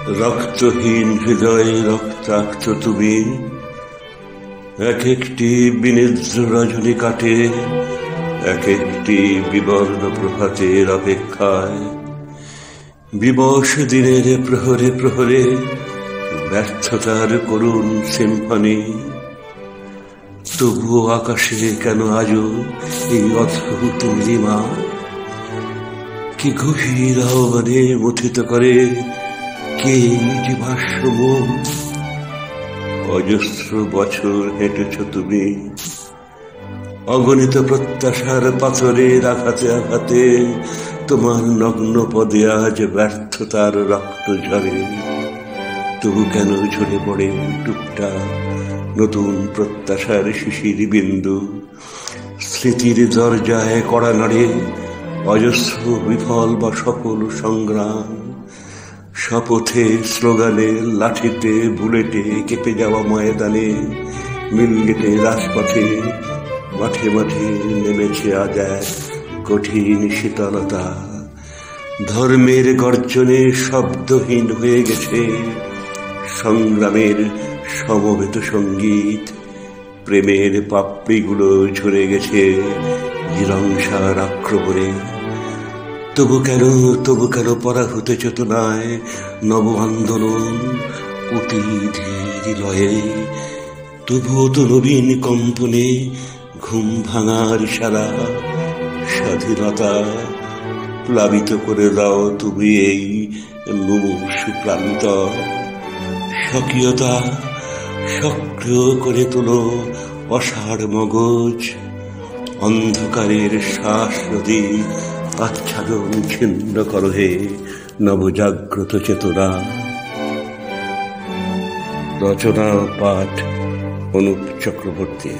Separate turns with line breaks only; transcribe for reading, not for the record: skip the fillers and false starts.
রক্তহীন হৃদয়ে রক্তাক্ত তুমি, এক একটি বিনিদ্র রজনী কাটে, এক একটি বিবর্ণ প্রভাতের অপেক্ষায়। বিবশ দিনের প্রহরে প্রহরে ব্যর্থতার করুণ সিম্ফনি। তবুও আকাশে কেন আজও এই অদ্ভুত নীলিমা? কি গভীর আহ্বানে মথিত করে কে জীবাশ্ম মন? অজস্র বছর হেঁটেছ তুমি, অগণিত প্রত্যাশার পাথরের আঘাতে আঘাতে। তোমার নগ্ন পদে আজ ব্যর্থতার রক্ত ঝরে। তবু কেন ঝরে পড়ে টুকটাক নতুন প্রত্যাশার শিশির বিন্দু? স্মৃতির দরজায় কড়া নাড়ে অজস্র বিফল বা সফল সংগ্রাম। শপথে, স্লোগানে, লাঠিতে, বুলেটে, কেঁপে যাওয়া ময়দানে, মিলগেটে, রাজপথে, মাঠে মাঠে নেমেছে আজ এক কঠিন শীতলতা। ধর্মের গর্জনে শব্দহীন হয়ে গেছে সংগ্রামের সমবেত সঙ্গীত। প্রেমের পাপড়িগুলো ঝরে গেছে জিরংসার আক্রমণে। তবু কেন পরাভূত চেতনায় নব আন্দোলন অতি ধীর লয়ে? তবুও তো নবীন কম্পনে ঘুম ভাঙার ইশারা। স্বাধীনতা প্লাবিত করে দাও তুমি এই মুমূর্ষু প্রান্ত। স্বকীয়তা সক্রিয় করে তোলো অসাড় মগজ। অন্ধকারের শ্বাস নদী আচ্ছাদন ছিন্ন করো হে নবজাগ্রত চেতনা। রচনা পাঠ অনুপ চক্রবর্তী।